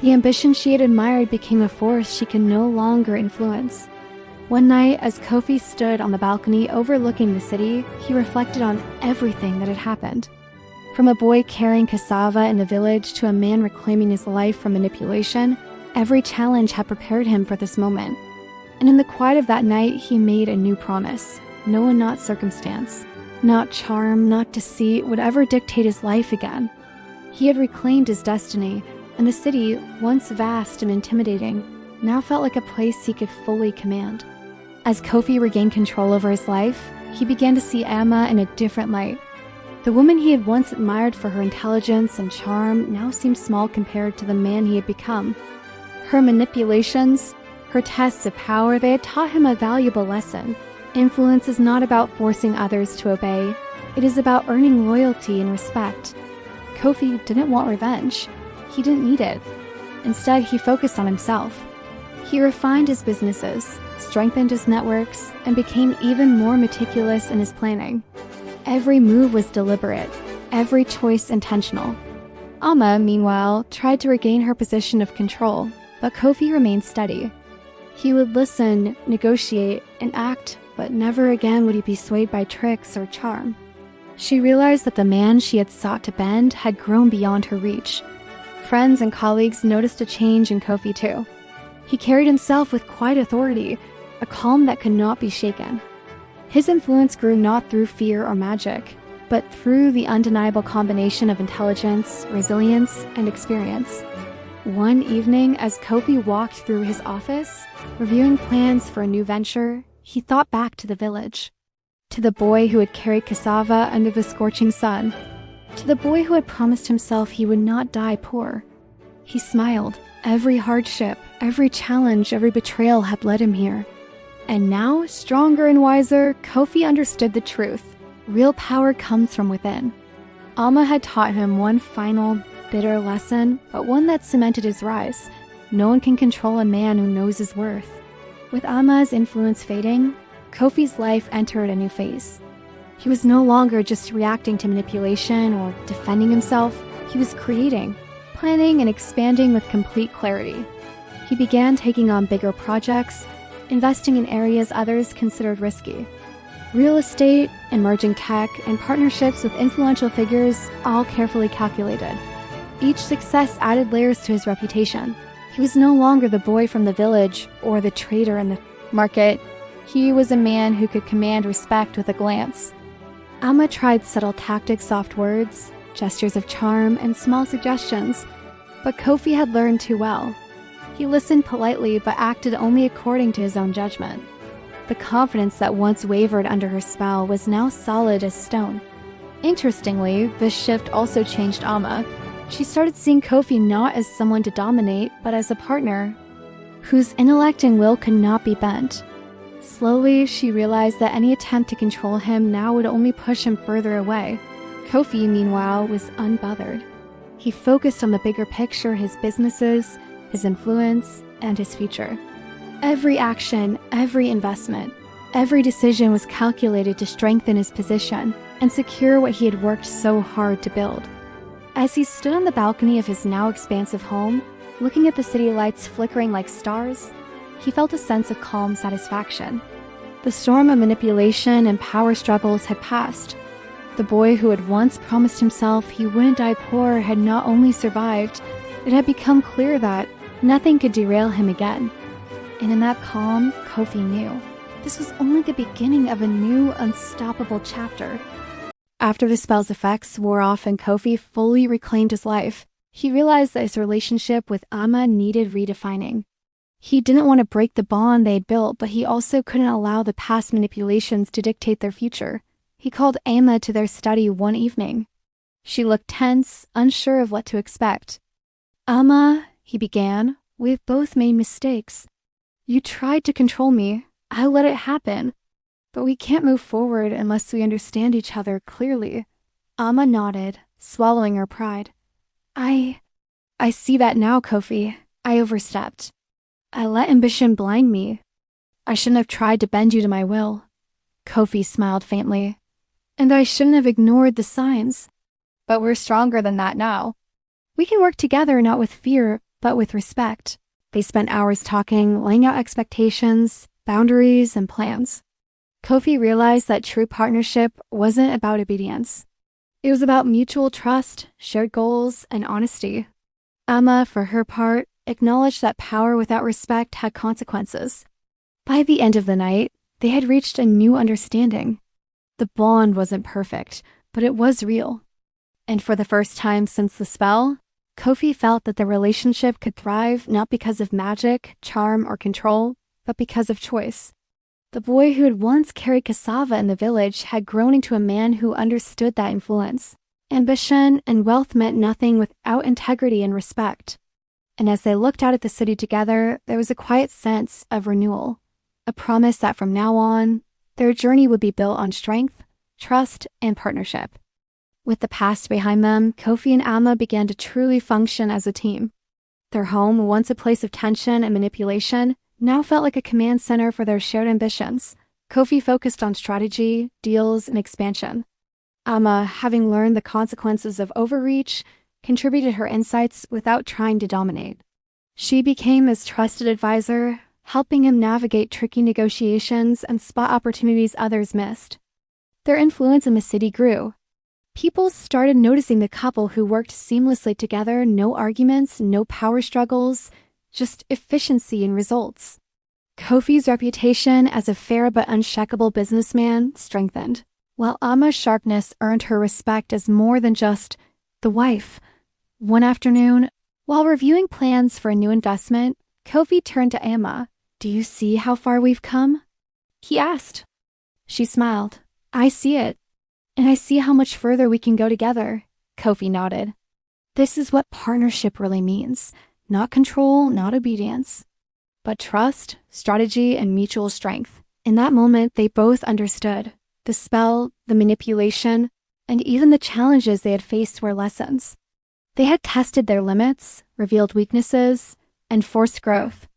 The ambition she had admired became a force she could no longer influence. One night, as Kofi stood on the balcony overlooking the city, he reflected on everything that had happened. From a boy carrying cassava in the village to a man reclaiming his life from manipulation, every challenge had prepared him for this moment. And in the quiet of that night, he made a new promise. No one, not circumstance, not charm, not deceit, would ever dictate his life again. He had reclaimed his destiny, and the city, once vast and intimidating, now felt like a place he could fully command. As Kofi regained control over his life, he began to see Ama in a different light. The woman he had once admired for her intelligence and charm now seemed small compared to the man he had become. Her manipulations, her tests of power, they had taught him a valuable lesson. Influence is not about forcing others to obey. It is about earning loyalty and respect. Kofi didn't want revenge. He didn't need it. Instead, he focused on himself. He refined his businesses, strengthened his networks, and became even more meticulous in his planning. Every move was deliberate, every choice intentional. Ama, meanwhile, tried to regain her position of control, but Kofi remained steady. He would listen, negotiate, and act, but never again would he be swayed by tricks or charm. She realized that the man she had sought to bend had grown beyond her reach. Friends and colleagues noticed a change in Kofi too. He carried himself with quiet authority, a calm that could not be shaken. His influence grew not through fear or magic, but through the undeniable combination of intelligence, resilience, and experience. One evening, as Kofi walked through his office, reviewing plans for a new venture, he thought back to the village. To the boy who had carried cassava under the scorching sun. To the boy who had promised himself he would not die poor. He smiled. Every hardship, every challenge, every betrayal had led him here. And now, stronger and wiser, Kofi understood the truth. Real power comes from within. Ama had taught him one final, bitter lesson, but one that cemented his rise. No one can control a man who knows his worth. With Ama's influence fading, Kofi's life entered a new phase. He was no longer just reacting to manipulation or defending himself. He was creating, planning, and expanding with complete clarity. He began taking on bigger projects, investing in areas others considered risky. Real estate, emerging tech, and partnerships with influential figures, all carefully calculated. Each success added layers to his reputation. He was no longer the boy from the village or the trader in the market. He was a man who could command respect with a glance. Ama tried subtle tactics, soft words, gestures of charm, and small suggestions, but Kofi had learned too well. He listened politely but acted only according to his own judgment. The confidence that once wavered under her spell was now solid as stone. Interestingly, this shift also changed Ama. She started seeing Kofi not as someone to dominate, but as a partner whose intellect and will could not be bent. Slowly, she realized that any attempt to control him now would only push him further away. Kofi, meanwhile, was unbothered. He focused on the bigger picture, his businesses, his influence, and his future. Every action, every investment, every decision was calculated to strengthen his position and secure what he had worked so hard to build. As he stood on the balcony of his now expansive home, looking at the city lights flickering like stars, he felt a sense of calm satisfaction. The storm of manipulation and power struggles had passed. The boy who had once promised himself he wouldn't die poor had not only survived, it had become clear that nothing could derail him again. And in that calm, Kofi knew this was only the beginning of a new, unstoppable chapter. After the spell's effects wore off and Kofi fully reclaimed his life, he realized that his relationship with Ama needed redefining. He didn't want to break the bond they'd built, but he also couldn't allow the past manipulations to dictate their future. He called Ama to their study one evening. She looked tense, unsure of what to expect. "Ama," he began, "we've both made mistakes. You tried to control me. I let it happen. But we can't move forward unless we understand each other clearly." Ama nodded, swallowing her pride. I see that now, Kofi. I overstepped. I let ambition blind me. I shouldn't have tried to bend you to my will." Kofi smiled faintly. "And I shouldn't have ignored the signs. But we're stronger than that now. We can work together not with fear, but with respect." They spent hours talking, laying out expectations, boundaries, and plans. Kofi realized that true partnership wasn't about obedience. It was about mutual trust, shared goals, and honesty. Ama, for her part, acknowledged that power without respect had consequences. By the end of the night, they had reached a new understanding. The bond wasn't perfect, but it was real. And for the first time since the spell, Kofi felt that the relationship could thrive not because of magic, charm, or control, but because of choice. The boy who had once carried cassava in the village had grown into a man who understood that influence. Ambition and wealth meant nothing without integrity and respect. And as they looked out at the city together, there was a quiet sense of renewal, a promise that from now on, their journey would be built on strength, trust, and partnership. With the past behind them, Kofi and Ama began to truly function as a team. Their home, once a place of tension and manipulation, now felt like a command center for their shared ambitions. Kofi focused on strategy, deals, and expansion. Ama, having learned the consequences of overreach, contributed her insights without trying to dominate. She became his trusted advisor, helping him navigate tricky negotiations and spot opportunities others missed. Their influence in the city grew. People started noticing the couple who worked seamlessly together, no arguments, no power struggles, just efficiency and results. Kofi's reputation as a fair but unshakable businessman strengthened, while Ama's sharpness earned her respect as more than just the wife. One afternoon, while reviewing plans for a new investment, Kofi turned to Ama. "Do you see how far we've come?" he asked. She smiled. "I see it. And I see how much further we can go together." Kofi nodded. "This is what partnership really means. Not control, not obedience, but trust, strategy, and mutual strength." In that moment, they both understood. The spell, the manipulation, and even the challenges they had faced were lessons. They had tested their limits, revealed weaknesses, and forced growth.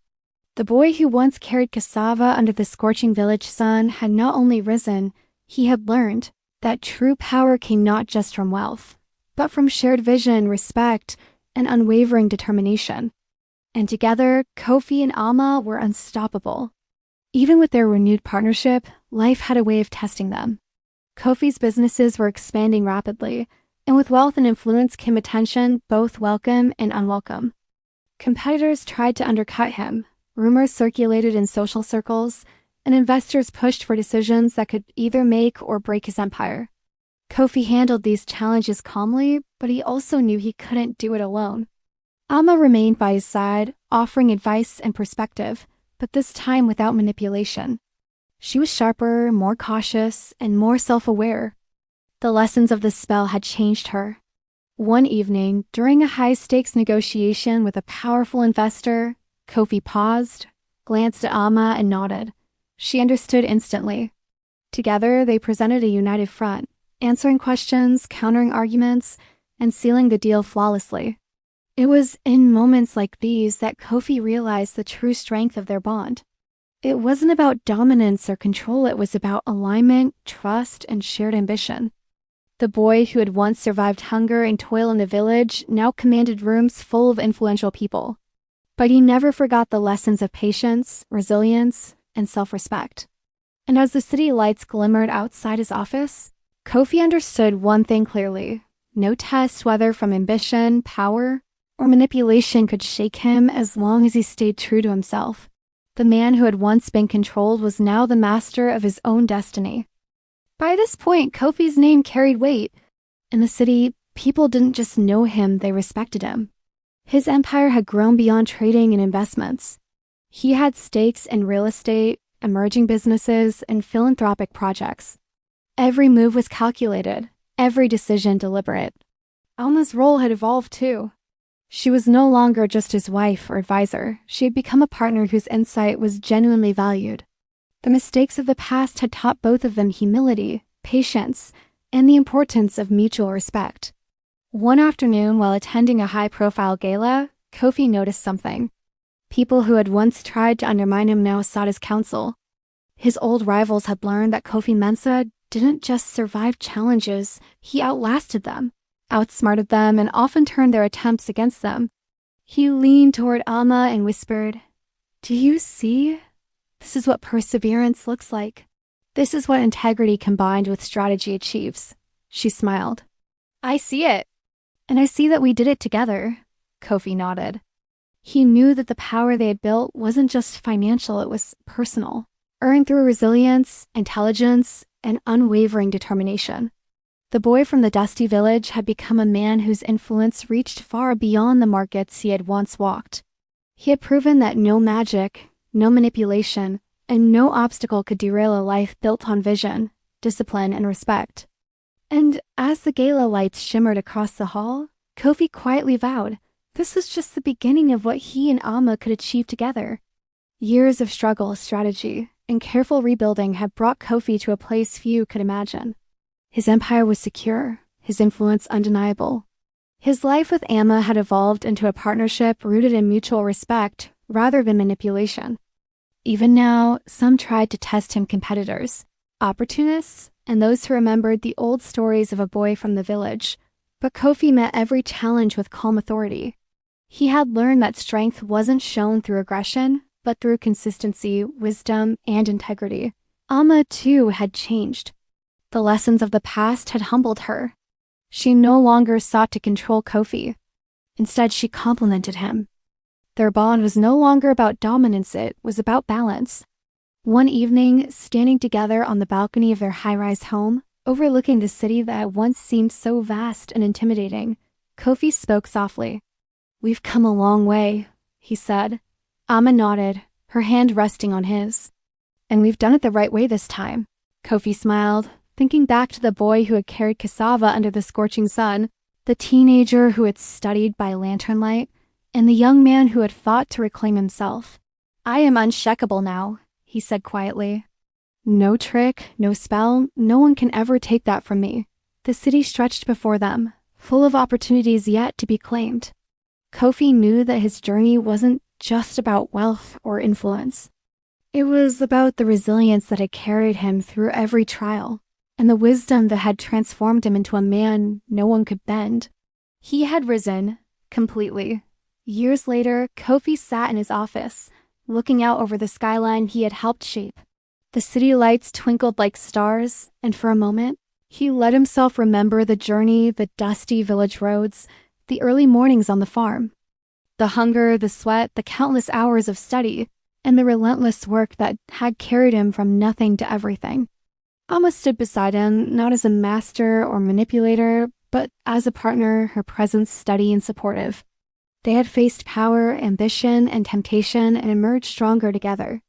The boy who once carried cassava under the scorching village sun had not only risen, he had learned that true power came not just from wealth, but from shared vision, respect, and unwavering determination. And together, Kofi and Ama were unstoppable. Even with their renewed partnership, life had a way of testing them. Kofi's businesses were expanding rapidly, and with wealth and influence came attention, both welcome and unwelcome. Competitors tried to undercut him, rumors circulated in social circles, and investors pushed for decisions that could either make or break his empire. Kofi handled these challenges calmly, but he also knew he couldn't do it alone. Ama remained by his side, offering advice and perspective, but this time without manipulation. She was sharper, more cautious, and more self-aware. The lessons of the spell had changed her. One evening, during a high-stakes negotiation with a powerful investor, Kofi paused, glanced at Ama, and nodded. She understood instantly. Together, they presented a united front, answering questions, countering arguments, and sealing the deal flawlessly. It was in moments like these that Kofi realized the true strength of their bond. It wasn't about dominance or control, it was about alignment, trust, and shared ambition. The boy who had once survived hunger and toil in the village now commanded rooms full of influential people. But he never forgot the lessons of patience, resilience, and self-respect. And as the city lights glimmered outside his office, Kofi understood one thing clearly. No test, whether from ambition, power, or manipulation, could shake him as long as he stayed true to himself. The man who had once been controlled was now the master of his own destiny. By this point, Kofi's name carried weight. In the city, people didn't just know him, they respected him. His empire had grown beyond trading and investments. He had stakes in real estate, emerging businesses, and philanthropic projects. Every move was calculated, every decision deliberate. Alma's role had evolved too. She was no longer just his wife or advisor. She had become a partner whose insight was genuinely valued. The mistakes of the past had taught both of them humility, patience, and the importance of mutual respect. One afternoon, while attending a high-profile gala, Kofi noticed something. People who had once tried to undermine him now sought his counsel. His old rivals had learned that Kofi Mensa didn't just survive challenges, he outlasted them, outsmarted them, and often turned their attempts against them. He leaned toward Ama and whispered, "Do you see? This is what perseverance looks like. This is what integrity combined with strategy achieves." She smiled. "I see it. And I see that we did it together." Kofi nodded. He knew that the power they had built wasn't just financial, it was personal, earned through resilience, intelligence, and unwavering determination. The boy from the dusty village had become a man whose influence reached far beyond the markets he had once walked. He had proven that no magic, no manipulation, and no obstacle could derail a life built on vision, discipline, and respect. And as the gala lights shimmered across the hall, Kofi quietly vowed this was just the beginning of what he and Ama could achieve together. Years of struggle, strategy, and careful rebuilding had brought Kofi to a place few could imagine. His empire was secure, his influence undeniable. His life with Ama had evolved into a partnership rooted in mutual respect rather than manipulation. Even now, some tried to test him competitors, opportunists, and those who remembered the old stories of a boy from the village. But Kofi met every challenge with calm authority. He had learned that strength wasn't shown through aggression, but through consistency, wisdom, and integrity. Ama, too, had changed. The lessons of the past had humbled her. She no longer sought to control Kofi. Instead, she complimented him. Their bond was no longer about dominance, it was about balance. One evening, standing together on the balcony of their high-rise home, overlooking the city that had once seemed so vast and intimidating, Kofi spoke softly. "We've come a long way," he said. Ama nodded, her hand resting on his. "And we've done it the right way this time." Kofi smiled, thinking back to the boy who had carried cassava under the scorching sun, the teenager who had studied by lantern light, and the young man who had fought to reclaim himself. "I am unshakable now," he said quietly. "No trick, no spell, no one can ever take that from me." The city stretched before them, full of opportunities yet to be claimed. Kofi knew that his journey wasn't just about wealth or influence. It was about the resilience that had carried him through every trial, and the wisdom that had transformed him into a man no one could bend. He had risen, completely. Years later, Kofi sat in his office, looking out over the skyline he had helped shape. The city lights twinkled like stars, and for a moment, he let himself remember the journey, the dusty village roads, the early mornings on the farm. The hunger, the sweat, the countless hours of study, and the relentless work that had carried him from nothing to everything. Ama stood beside him, not as a master or manipulator, but as a partner, her presence steady and supportive. They had faced power, ambition, and temptation and emerged stronger together.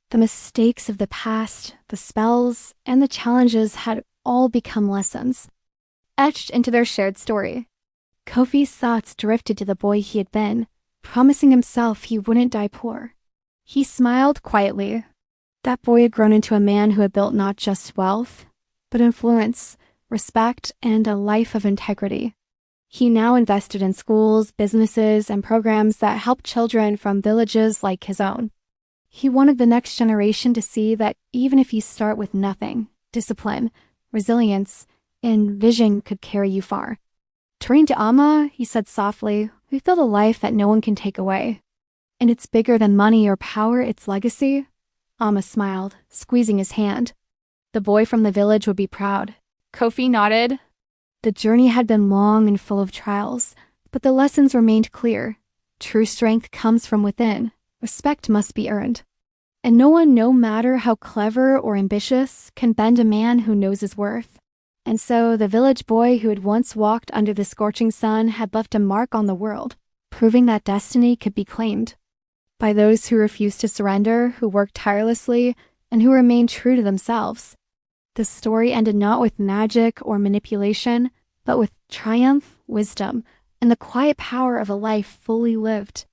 The mistakes of the past, the spells, and the challenges had all become lessons, etched into their shared story. Kofi's thoughts drifted to the boy he had been, promising himself he wouldn't die poor. He smiled quietly. That boy had grown into a man who had built not just wealth, but influence, respect, and a life of integrity. He now invested in schools, businesses, and programs that helped children from villages like his own. He wanted the next generation to see that even if you start with nothing, discipline, resilience, and vision could carry you far. Turning to Ama, he said softly, "We built a life that no one can take away. And it's bigger than money or power, its legacy." Ama smiled, squeezing his hand. The boy from the village would be proud. Kofi nodded. The journey had been long and full of trials, but the lessons remained clear. True strength comes from within. Respect must be earned. And no one, no matter how clever or ambitious, can bend a man who knows his worth. And so the village boy who had once walked under the scorching sun had left a mark on the world, proving that destiny could be claimed by those who refused to surrender, who worked tirelessly, and who remained true to themselves. The story ended not with magic or manipulation, but with triumph, wisdom, and the quiet power of a life fully lived.